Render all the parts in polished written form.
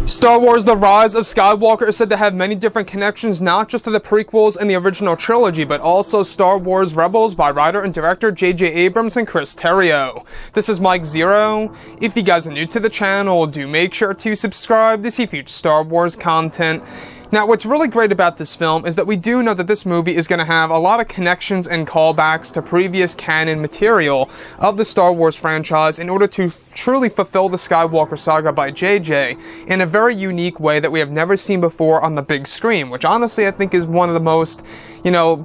Star Wars The Rise of Skywalker is said to have many different connections, not just to the prequels and the original trilogy, but also Star Wars Rebels by writer and director J.J. Abrams and Chris Terrio. This is Mike Zero. If you guys are new to the channel, do make sure to subscribe to see future Star Wars content. Now, what's really great about this film is that we do know that this movie is going to have a lot of connections and callbacks to previous canon material of the Star Wars franchise in order to truly fulfill the Skywalker saga by JJ in a very unique way that we have never seen before on the big screen, which honestly I think is one of the most,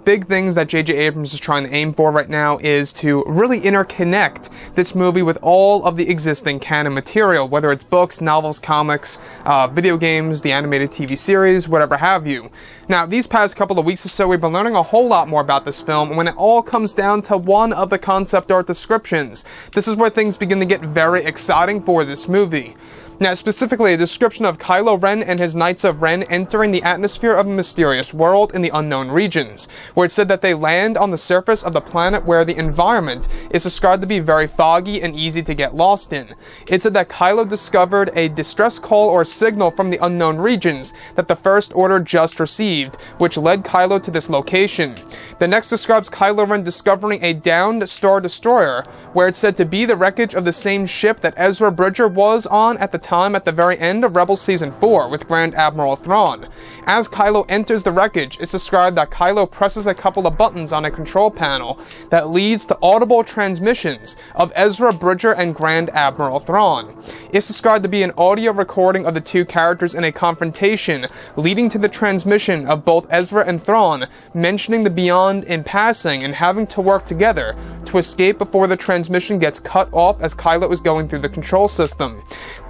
big things that J.J. Abrams is trying to aim for right now, is to really interconnect this movie with all of the existing canon material, whether it's books, novels, comics, video games, the animated TV series, whatever have you. Now, these past couple of weeks or so, we've been learning a whole lot more about this film, and when it all comes down to one of the concept art descriptions, this is where things begin to get very exciting for this movie. Now, specifically, a description of Kylo Ren and his Knights of Ren entering the atmosphere of a mysterious world in the unknown regions, where it's said that they land on the surface of the planet where the environment is described to be very foggy and easy to get lost in. It said that Kylo discovered a distress call or signal from the unknown regions that the First Order just received, which led Kylo to this location. The next describes Kylo Ren discovering a downed Star Destroyer, where it's said to be the wreckage of the same ship that Ezra Bridger was on at the time at the very end of Rebels Season 4 with Grand Admiral Thrawn. As Kylo enters the wreckage, it's described that Kylo presses a couple of buttons on a control panel that leads to audible transmissions of Ezra Bridger and Grand Admiral Thrawn. It's described to be an audio recording of the two characters in a confrontation, leading to the transmission of both Ezra and Thrawn mentioning the beyond in passing and having to work together to escape before the transmission gets cut off as Kylo is going through the control system.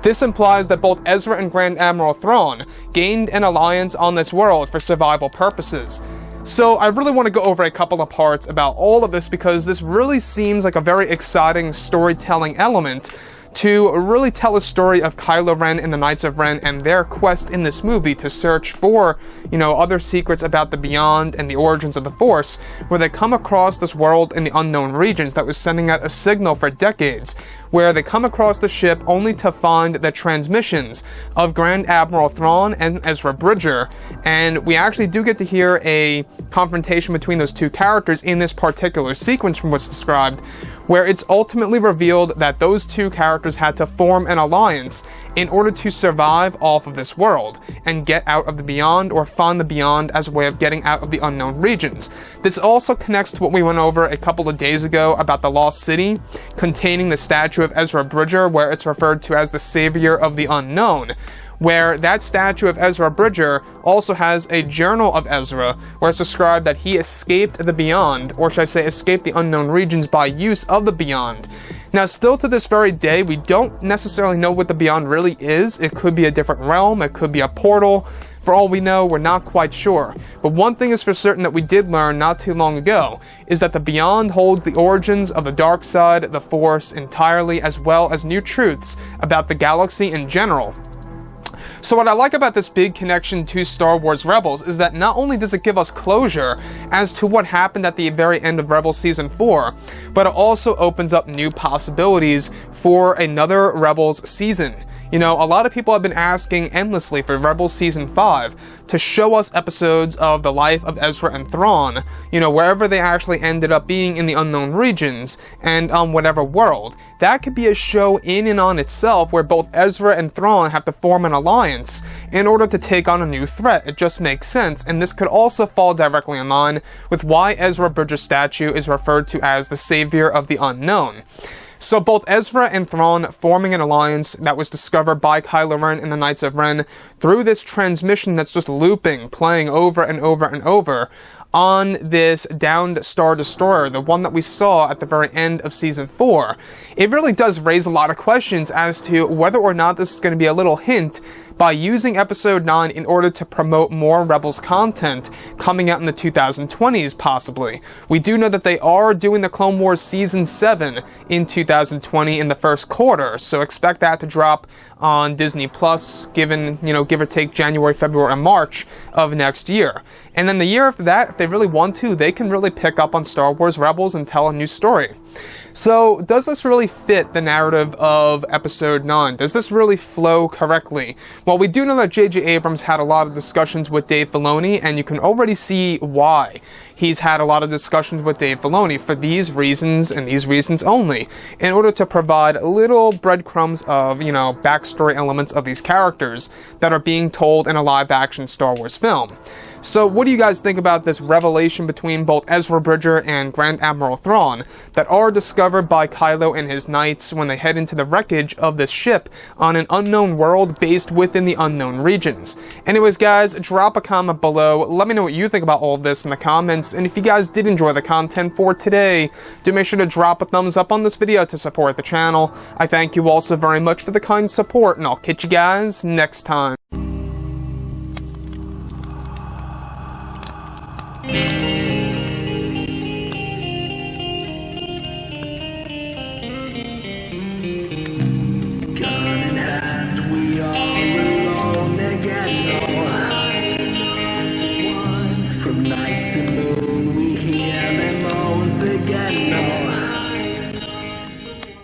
This implies that both Ezra and Grand Admiral Thrawn gained an alliance on this world for survival purposes. So I really want to go over a couple of parts about all of this because this really seems like a very exciting storytelling element to really tell a story of Kylo Ren and the Knights of Ren and their quest in this movie to search for, other secrets about the beyond and the origins of the Force, where they come across this world in the unknown regions that was sending out a signal for decades, where they come across the ship only to find the transmissions of Grand Admiral Thrawn and Ezra Bridger, and we actually do get to hear a confrontation between those two characters in this particular sequence from what's described, where it's ultimately revealed that those two characters had to form an alliance in order to survive off of this world and get out of the beyond, or find the beyond as a way of getting out of the unknown regions. This also connects to what we went over a couple of days ago about the Lost City containing the statue of Ezra Bridger, where it's referred to as the Savior of the Unknown, where that statue of Ezra Bridger also has a journal of Ezra, where it's described that he escaped the beyond, or should I say escaped the unknown regions by use of the beyond. Now, still to this very day, we don't necessarily know what the beyond really is. It could be a different realm, it could be a portal. For all we know, we're not quite sure. But one thing is for certain that we did learn not too long ago, is that the beyond holds the origins of the dark side, the Force entirely, as well as new truths about the galaxy in general. So what I like about this big connection to Star Wars Rebels is that not only does it give us closure as to what happened at the very end of Rebels Season 4, but it also opens up new possibilities for another Rebels season. A lot of people have been asking endlessly for Rebels Season 5 to show us episodes of the life of Ezra and Thrawn, wherever they actually ended up being in the unknown regions and on whatever world. That could be a show in and on itself where both Ezra and Thrawn have to form an alliance in order to take on a new threat. It just makes sense, and this could also fall directly in line with why Ezra Bridger's statue is referred to as the Savior of the Unknown. So both Ezra and Thrawn forming an alliance that was discovered by Kylo Ren and the Knights of Ren through this transmission that's just looping, playing over and over and over on this downed Star Destroyer, the one that we saw at the very end of Season 4. It really does raise a lot of questions as to whether or not this is going to be a little hint by using Episode 9 in order to promote more Rebels content coming out in the 2020s, possibly. We do know that they are doing the Clone Wars Season 7 in 2020 in the first quarter, so expect that to drop on Disney Plus, given, give or take January, February, and March of next year. And then the year after that, if they really want to, they can really pick up on Star Wars Rebels and tell a new story. So, does this really fit the narrative of Episode 9? Does this really flow correctly? Well, we do know that J.J. Abrams had a lot of discussions with Dave Filoni, and you can already see why. He's had a lot of discussions with Dave Filoni for these reasons and these reasons only, in order to provide little breadcrumbs of, backstory elements of these characters that are being told in a live-action Star Wars film. So what do you guys think about this revelation between both Ezra Bridger and Grand Admiral Thrawn that are discovered by Kylo and his knights when they head into the wreckage of this ship on an unknown world based within the unknown regions? Anyways, guys, drop a comment below. Let me know what you think about all of this in the comments. And if you guys did enjoy the content for today, do make sure to drop a thumbs up on this video to support the channel. I thank you all so very much for the kind support, and I'll catch you guys next time.